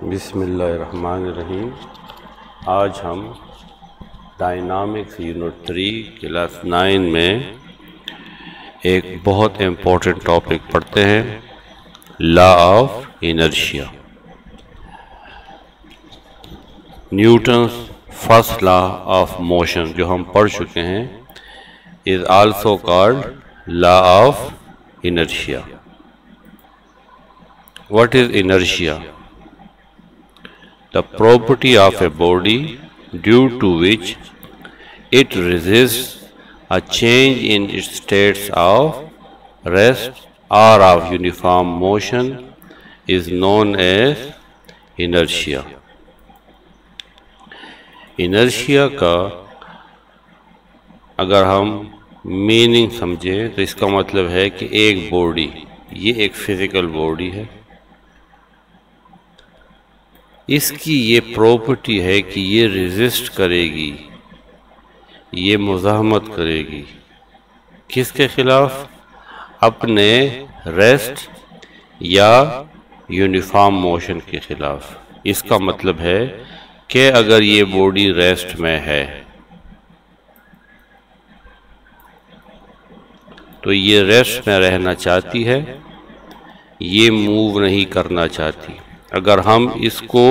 बिस्मिल्लाहिर्रहमानिर्रहीम। आज हम डायनामिक्स यूनिट 3 क्लास 9 में एक बहुत इम्पोर्टेंट टॉपिक पढ़ते हैं, law of inertia. Newton's first law of motion जो हम पढ़ चुके हैं is also called law of inertia. What is inertia? The property of a body due to which it resists a change in its states of rest or of uniform motion is known as inertia. Inertia का अगर हम meaning समझें तो इसका मतलब है कि एक बॉडी, ये एक फिजिकल बॉडी है, इसकी ये प्रॉपर्टी है कि ये रेजिस्ट करेगी, ये मुज़ाहमत करेगी। किसके खिलाफ? अपने रेस्ट या यूनिफॉर्म मोशन के खिलाफ। इसका मतलब है कि अगर ये बॉडी रेस्ट में है तो ये रेस्ट में रहना चाहती है, ये मूव नहीं करना चाहती। अगर हम इसको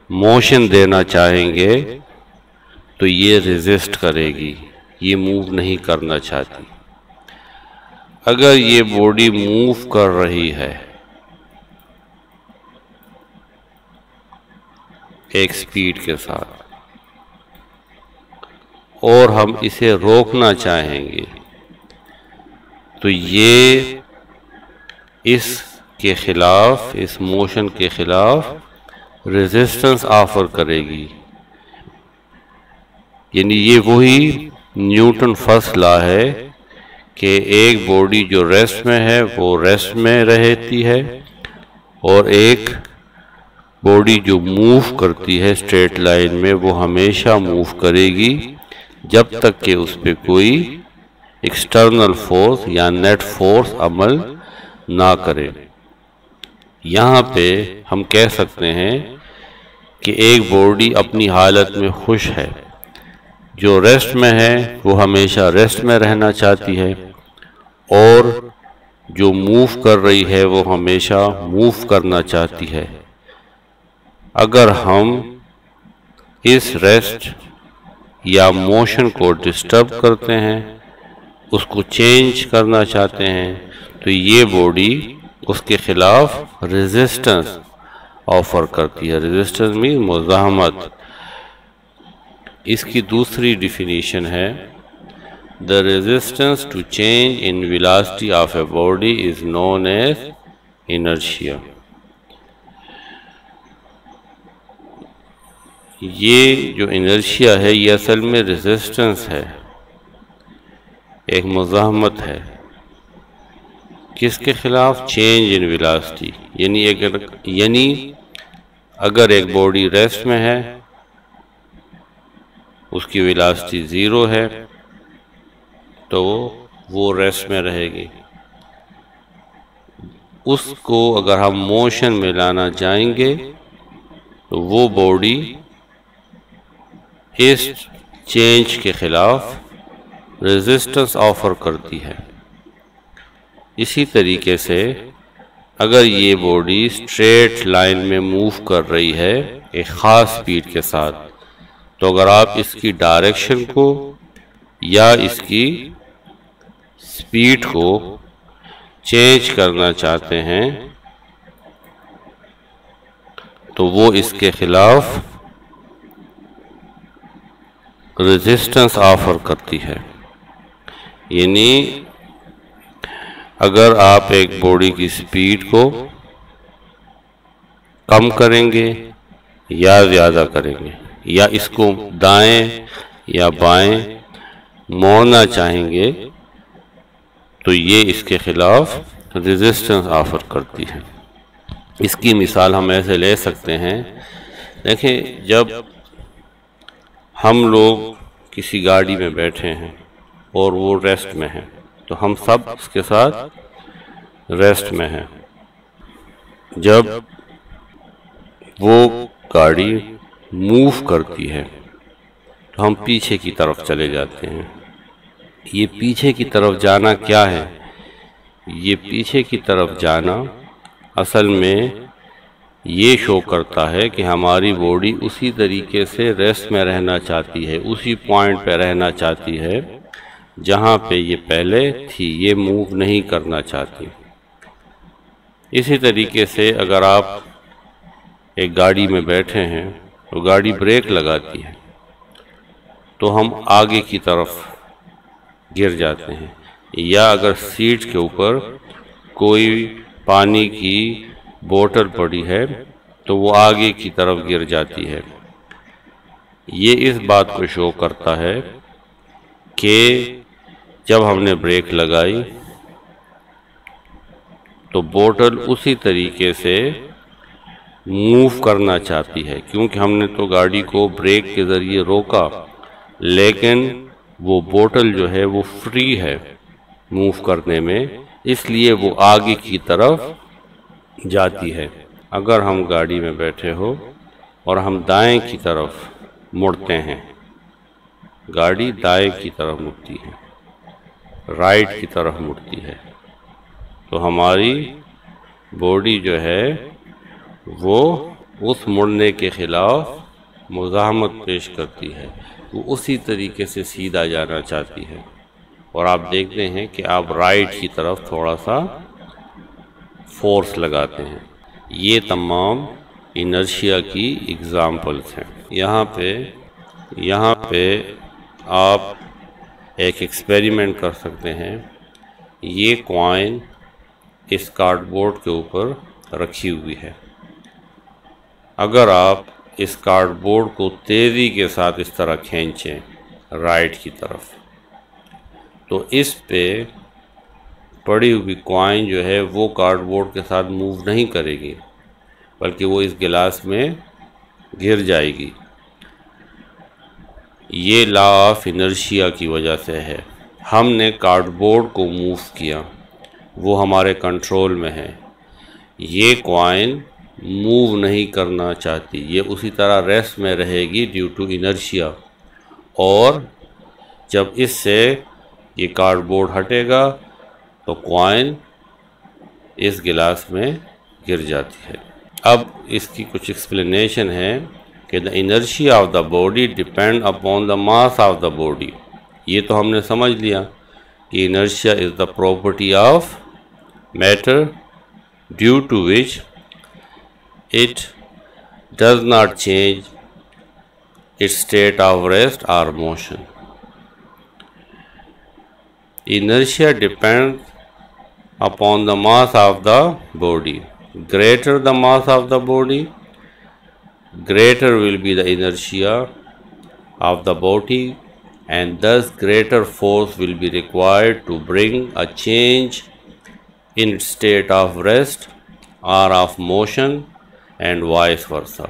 मोशन देना चाहेंगे तो ये रेजिस्ट करेगी, ये मूव नहीं करना चाहती। अगर ये बॉडी मूव कर रही है एक स्पीड के साथ और हम इसे रोकना चाहेंगे तो ये के खिलाफ, इस मोशन के खिलाफ रेजिस्टेंस ऑफर करेगी। यानी ये वही न्यूटन फर्स्ट लॉ है कि एक बॉडी जो रेस्ट में है वो रेस्ट में रहती है और एक बॉडी जो मूव करती है स्ट्रेट लाइन में वो हमेशा मूव करेगी जब तक कि उस पर कोई एक्सटर्नल फोर्स या नेट फोर्स अमल ना करे। यहाँ पे हम कह सकते हैं कि एक बॉडी अपनी हालत में खुश है, जो रेस्ट में है वो हमेशा रेस्ट में रहना चाहती है और जो मूव कर रही है वो हमेशा मूव करना चाहती है। अगर हम इस रेस्ट या मोशन को डिस्टर्ब करते हैं, उसको चेंज करना चाहते हैं, तो ये बॉडी उसके खिलाफ रेजिस्टेंस ऑफर करती है। रेजिस्टेंस मीन मुज़ाहमत। इसकी दूसरी डिफिनीशन है the resistance to change in velocity of a body is known as inertia. ये जो इनर्शिया है ये असल में रेजिस्टेंस है, एक मुज़ाहमत है। किसके खिलाफ? Change in velocity. यानी अगर एक बॉडी रेस्ट में है, उसकी वेलोसिटी 0 है तो वो रेस्ट में रहेगी। उसको अगर हम मोशन में लाना चाहेंगे तो वो बॉडी इस चेंज के खिलाफ रेजिस्टेंस ऑफर करती है। इसी तरीके से अगर ये बॉडी स्ट्रेट लाइन में मूव कर रही है एक ख़ास स्पीड के साथ, तो अगर आप इसकी डायरेक्शन को या इसकी स्पीड को चेंज करना चाहते हैं तो वो इसके खिलाफ रेजिस्टेंस ऑफर करती है। यानी अगर आप एक बॉडी की स्पीड को कम करेंगे या ज़्यादा करेंगे या इसको दाएं या बाएं मोड़ना चाहेंगे तो ये इसके खिलाफ रेजिस्टेंस ऑफर करती है। इसकी मिसाल हम ऐसे ले सकते हैं, देखें जब हम लोग किसी गाड़ी में बैठे हैं और वो रेस्ट में है तो हम सब इसके साथ रेस्ट में हैं। जब वो गाड़ी मूव करती है तो हम पीछे की तरफ चले जाते हैं। ये पीछे की तरफ जाना क्या है? ये पीछे की तरफ जाना असल में ये शो करता है कि हमारी बॉडी उसी तरीके से रेस्ट में रहना चाहती है, उसी पॉइंट पे रहना चाहती है जहाँ पे ये पहले थी, ये मूव नहीं करना चाहती। इसी तरीके से अगर आप एक गाड़ी में बैठे हैं तो गाड़ी ब्रेक लगाती है तो हम आगे की तरफ गिर जाते हैं, या अगर सीट के ऊपर कोई पानी की बोतल पड़ी है तो वो आगे की तरफ गिर जाती है। ये इस बात को शो करता है कि जब हमने ब्रेक लगाई तो बोतल उसी तरीके से मूव करना चाहती है, क्योंकि हमने तो गाड़ी को ब्रेक के ज़रिए रोका, लेकिन वो बोतल जो है वो फ्री है मूव करने में, इसलिए वो आगे की तरफ जाती है। अगर हम गाड़ी में बैठे हो और हम दाएं की तरफ मुड़ते हैं, गाड़ी दाएं की तरफ मुड़ती है, राइट की तरफ मुड़ती है, तो हमारी बॉडी जो है वो उस मुड़ने के खिलाफ मुज़ाहमत पेश करती है, वो उसी तरीके से सीधा जाना चाहती है। और आप देखते हैं कि आप राइट की तरफ थोड़ा सा फोर्स लगाते हैं। ये तमाम इनर्शिया की एग्जाम्पल्स हैं। यहाँ पे आप एक एक्सपेरिमेंट कर सकते हैं। ये कॉइन इस कार्डबोर्ड के ऊपर रखी हुई है। अगर आप इस कार्डबोर्ड को तेज़ी के साथ इस तरह खींचें राइट की तरफ, तो इस पे पड़ी हुई कॉइन जो है वो कार्डबोर्ड के साथ मूव नहीं करेगी, बल्कि वो इस गिलास में गिर जाएगी। ये लॉ ऑफ इनर्शिया की वजह से है। हमने कार्डबोर्ड को मूव किया, वो हमारे कंट्रोल में है। ये कॉइन मूव नहीं करना चाहती, ये उसी तरह रेस्ट में रहेगी ड्यू टू इनर्शिया, और जब इससे ये कार्डबोर्ड हटेगा तो कॉइन इस गिलास में गिर जाती है। अब इसकी कुछ एक्सप्लेनेशन है कि the inertia of the body depend upon the mass of the body. ये तो हमने समझ लिया कि inertia is the property of matter due to which it does not change its state of rest और motion. Inertia depends upon the mass of the body. Greater the mass of the body, greater will be the inertia of the body, and thus greater force will be required to bring a change in its state of rest or of motion and vice versa.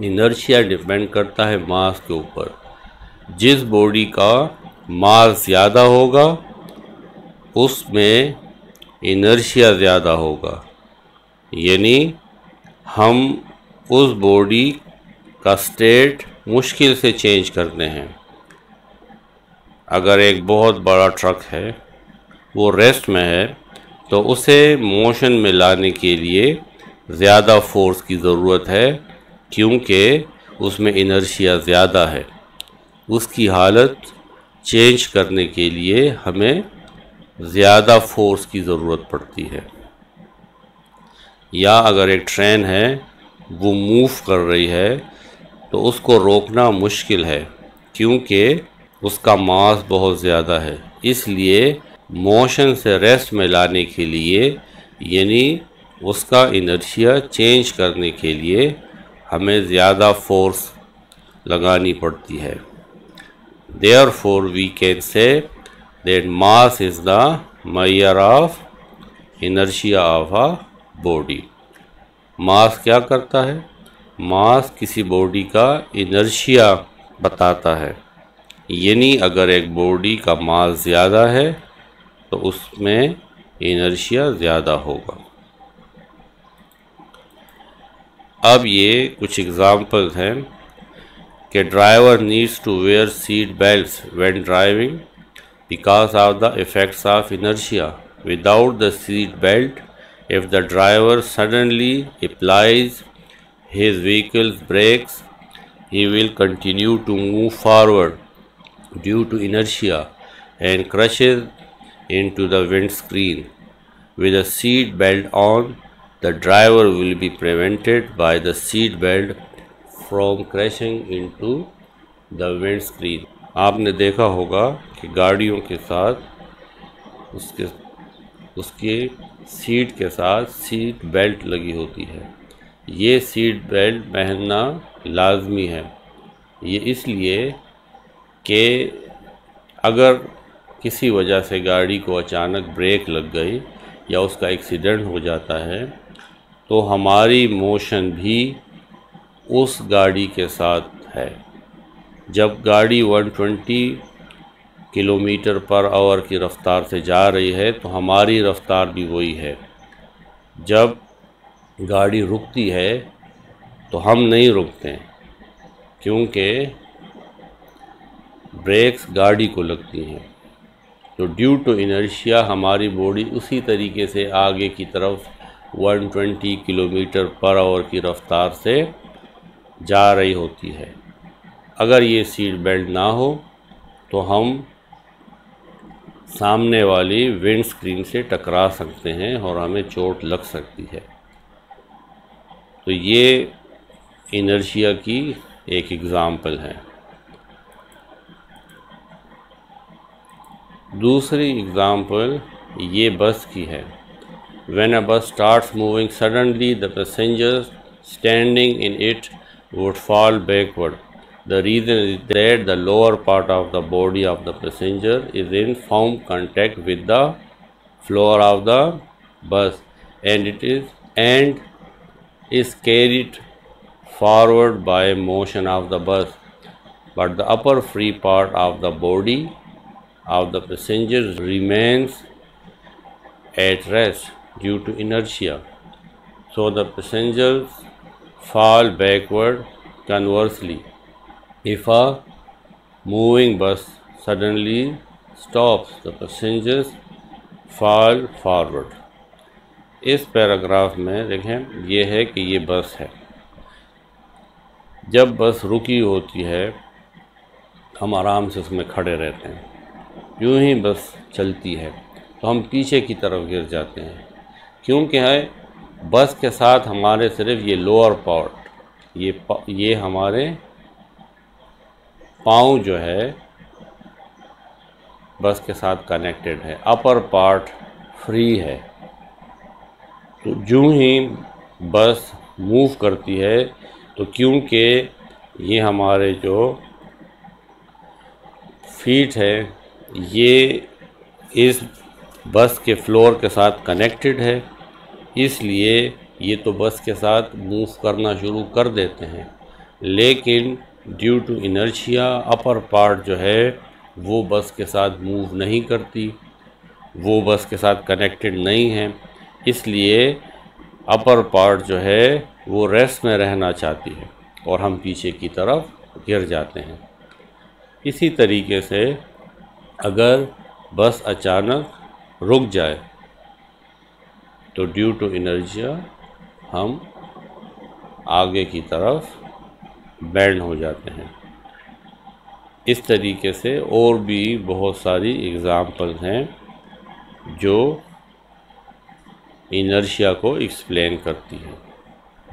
Inertia depend करता है मास के ऊपर। जिस body का मास ज़्यादा होगा उसमें inertia ज़्यादा होगा, यानी हम उस बॉडी का स्टेट मुश्किल से चेंज करते हैं। अगर एक बहुत बड़ा ट्रक है वो रेस्ट में है तो उसे मोशन में लाने के लिए ज़्यादा फोर्स की ज़रूरत है, क्योंकि उसमें इनर्शिया ज़्यादा है। उसकी हालत चेंज करने के लिए हमें ज़्यादा फोर्स की ज़रूरत पड़ती है। या अगर एक ट्रेन है वो मूव कर रही है तो उसको रोकना मुश्किल है, क्योंकि उसका मास बहुत ज़्यादा है। इसलिए मोशन से रेस्ट में लाने के लिए, यानी उसका इनर्शिया चेंज करने के लिए, हमें ज़्यादा फोर्स लगानी पड़ती है। Therefore, we can say that mass is the measure of inertia of a body. मास क्या करता है? मास किसी बॉडी का इनर्शिया बताता है, यानी अगर एक बॉडी का मास ज़्यादा है तो उसमें इनर्शिया ज़्यादा होगा। अब ये कुछ एग्जाम्पल्स हैं कि driver needs to wear seat belts when driving because of the effects of inertia. Without the seat belt, if the driver suddenly applies his vehicle's brakes, he will continue to move forward due to inertia and crashes into the windscreen. With a seat belt on, the driver will be prevented by the seat belt from crashing into the windscreen. आपने देखा होगा कि गाड़ियों के साथ उसके seat के साथ सीट बेल्ट लगी होती है. ये सीट बेल्ट पहनना लाजमी है. ये इसलिए कि अगर किसी वजह से गाड़ी को अचानक ब्रेक लग गई या उसका एक्सीडेंट हो जाता है तो हमारी मोशन भी उस गाड़ी के साथ है. जब गाड़ी 120 किलोमीटर पर आवर की रफ़्तार से जा रही है तो हमारी रफ़्तार भी वही है. जब गाड़ी रुकती है तो हम नहीं रुकते क्योंकि ब्रेक्स गाड़ी को लगती हैं. तो ड्यू टू इनर्शिया हमारी बॉडी उसी तरीके से आगे की तरफ 120 किलोमीटर पर आवर की रफ़्तार से जा रही होती है. अगर ये सीट बेल्ट ना हो तो हम सामने वाली विंड स्क्रीन से टकरा सकते हैं और हमें चोट लग सकती है. तो ये इनर्शिया की एक एग्ज़ाम्पल है. दूसरी एग्ज़ाम्पल ये बस की है. When a bus starts moving suddenly, the passengers standing in it would fall backward. The reason is that the lower part of the body of the passenger is in firm contact with the floor of the bus and is carried forward by motion of the bus, but the upper free part of the body of the passenger remains at rest due to inertia. So the passengers fall backward. Conversely, if a moving bus suddenly stops, the passengers fall forward. इस paragraph में देखें, ये है कि ये बस है. जब बस रुकी होती है हम आराम से उसमें खड़े रहते हैं. यूँ ही बस चलती है तो हम पीछे की तरफ गिर जाते हैं क्योंकि है बस के साथ हमारे सिर्फ ये लोअर पार्ट, ये हमारे पाँव जो है बस के साथ कनेक्टेड है. अपर पार्ट फ्री है. तो यूँ ही बस मूव करती है तो क्योंकि ये हमारे जो फीट है ये इस बस के फ्लोर के साथ कनेक्टेड है, इसलिए ये तो बस के साथ मूव करना शुरू कर देते हैं. लेकिन due to inertia upper part जो है वो बस के साथ मूव नहीं करती, वो बस के साथ कनेक्टेड नहीं है. इसलिए अपर पार्ट जो है वो रेस्ट में रहना चाहती है और हम पीछे की तरफ गिर जाते हैं. इसी तरीके से अगर बस अचानक रुक जाए तो ड्यू टू इनर्शिया हम आगे की तरफ बैंड हो जाते हैं. इस तरीके से और भी बहुत सारी एग्ज़ाम्पल्स हैं जो इनर्शिया को एक्सप्लेन करती है.